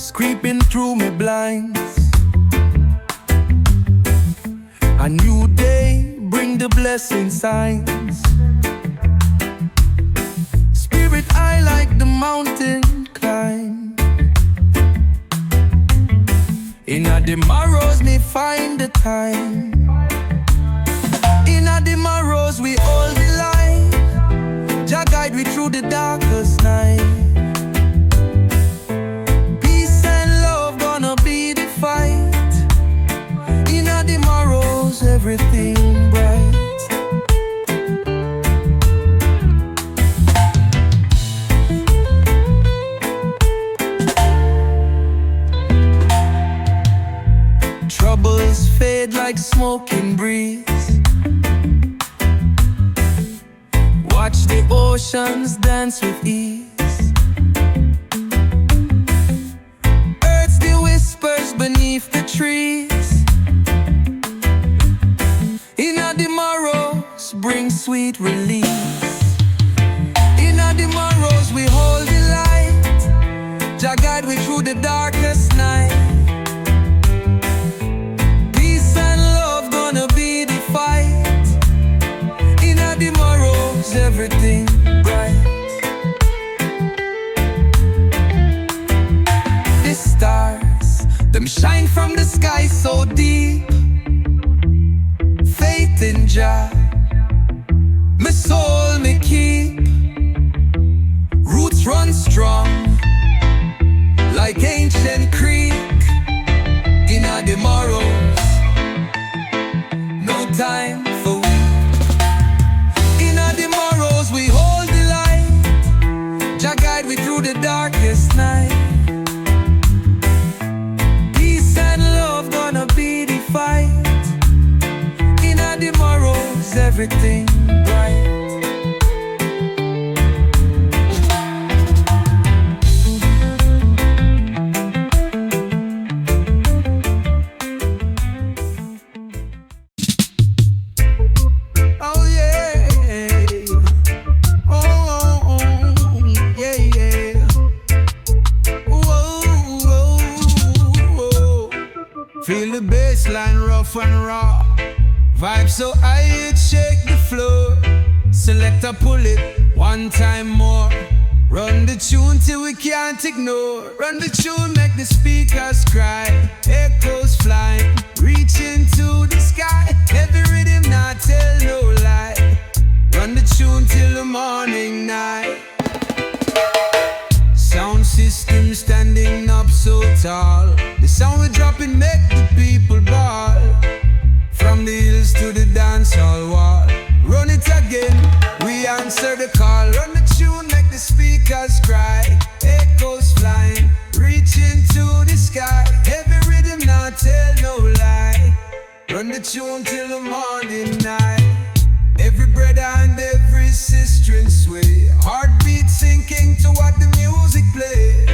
stars creeping through me blinds. A new day bring the blessing signs. Spirit high like the mountain climb. Inna the morrows me find the time. Inna the morrows we hold the light. Jah guide we through the darkest night. Peace and love gonna be the fight. Inna the morrows everything bright. Troubles fade like smoking breeze. Watch the oceans dance with ease. Earth's the whispers beneath the trees. Inna the morrows bring sweet release. Inna the morrows we hold the light. Jah guide we through the darkest night. Peace and love gonna be the fight. Inna the morrows everything bright. The stars, them shine from the sky so deep. Faith in Jah, my soul me keep. Roots run strong, like ancient creek. Inna the morrows, no time for weep. Inna the morrows we hold the light. Jah guide we through the darkest night. Peace and love gonna be the fight. Inna the morrows everything bright. Feel the bassline rough and raw. Vibe so high it shake the floor. Selector pull it one time more. Run the tune till we can't ignore. Run the tune make the speakers cry. Echoes flying, reaching to the sky. Every rhythm not tell no lie. Run the tune till the morning night. Sound system standing up so tall. The sound we dropping make the people ball. From the hills to the dance hall wall. Run it again, we answer the call. Run the tune, make the speakers cry. Echoes flying, reaching to the sky. Every rhythm not tell no lie. Run the tune till the morning night. Every brother and every sister in sway. Heartbeat sinking to what the music play.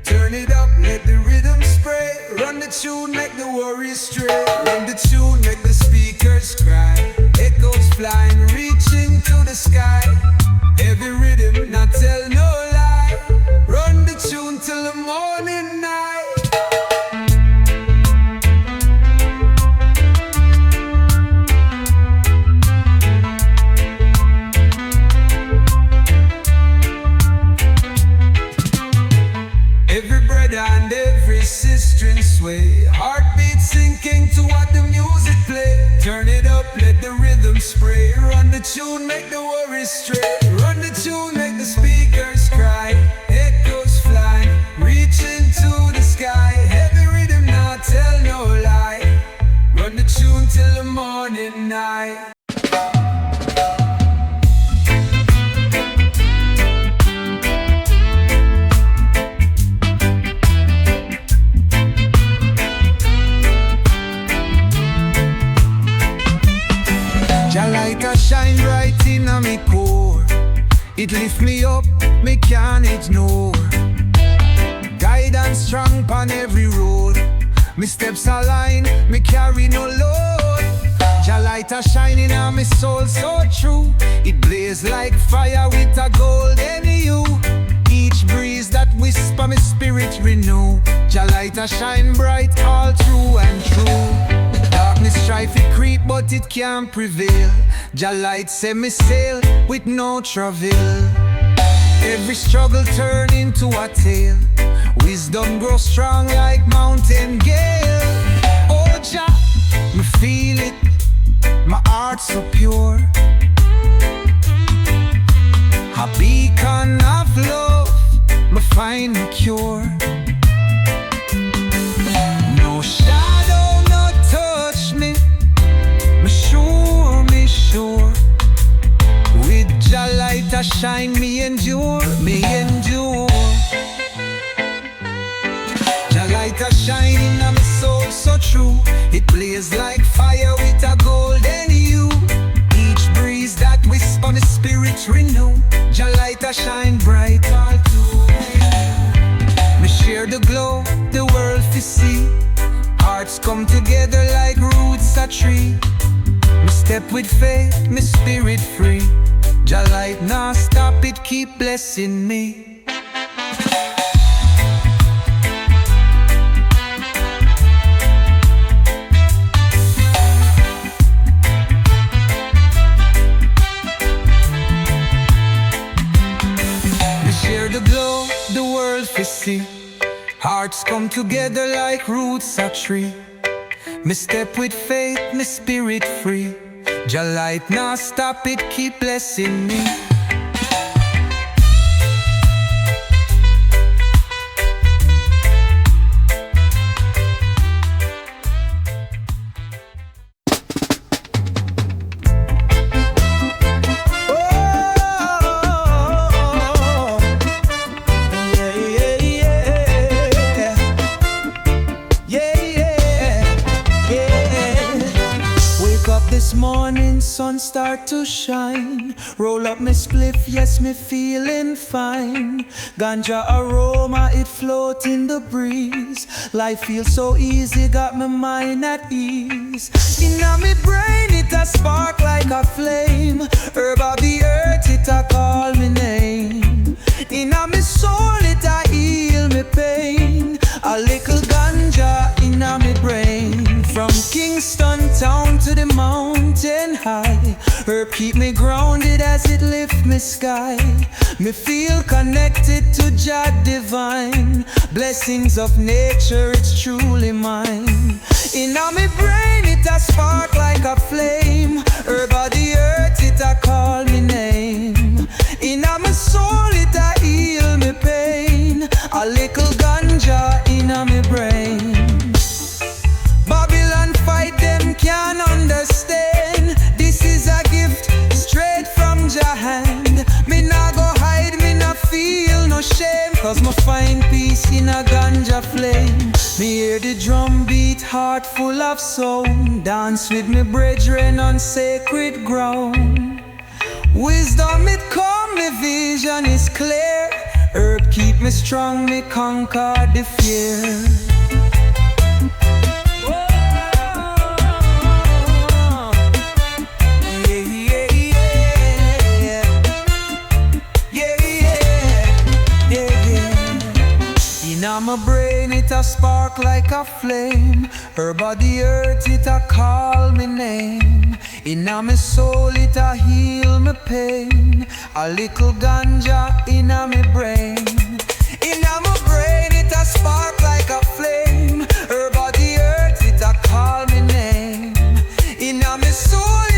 Turn it up, let the rhythm spray. Run the tune, make the worries stray. Run the tune, make the speakers cry. Echoes flying, reaching to the sky. Every rhythm, not tell no lie. Run the tune till the morning night. Every brother and every sister in sway. Heartbeat sinking to what the music play. Turn it up, let the rhythm spray. Run the tune, make the worries stray. Run the tune, make the speakers cry. Echoes flying, reaching to the sky. Every rhythm not tell no lie. Run the tune till the morning night. Jah light a shine bright in a me core. It lift me up, me can't ignore. Guidance strong on every road. Me steps align, me carry no load. Jah light a shining on me soul so true. It blaze like fire with a golden hue. Each breeze that whisper my spirit renew. Jah light a shine bright all through and through. Darkness strive to creep but it can't prevail. Jah light set me sail with no travail. Every struggle turn into a tale. Wisdom grows strong like mountain gale. Oh Jah, me feel it, my heart so pure. A beacon of love, me find me cure. No shadow, no touch me, me sure. With Jah light a shine, me endure. Jah light a shine in my soul so true. It blaze like fire with a golden hue. Each breeze that whisper my spirit renew. Jah light a shine bright all through. Me share the glow, the world to see. Hearts come together like roots a tree. Me step with faith, me spirit free. Jah light nah stop, it keep blessing me. The glow, the world to see. Hearts come together like roots a tree. Me step with faith, me spirit free. Jah light nah stop, it keep blessing me. This morning sun start to shine. Roll up me spliff, yes me feeling fine. Ganja aroma, it float in the breeze. Life feels so easy, got my mind at ease. Inna me brain it a spark like a flame. Herb of the earth it a call me name. Inna me soul it a heal me pain. A little ganja inna me brain. From Kingston town to the mountain high, herb keep me grounded as it lift me sky. Me feel connected to Jah divine. Blessings of nature, it's truly mine. Inna me brain it a spark like a flame. Herb of the earth it a call me name. Inna me soul it a heal me pain. A little ganja inna me brain. Babylon fight them can't understand. This is a gift straight from Jah hand. Me nah go hide, me nah feel no shame. Cause me find peace in a ganja flame. Me hear the drum beat, heart full of sound. Dance with me brethren on sacred ground. Wisdom it come, me vision is clear. Herb keep me strong, me conquer the fear. Inna my brain it a spark like a flame. Herb of the earth it a call me name. Inna my soul it a heal me pain. A little ganja inna me brain. Inna my brain it a spark like a flame. Herb of the earth it a call me name. Inna my soul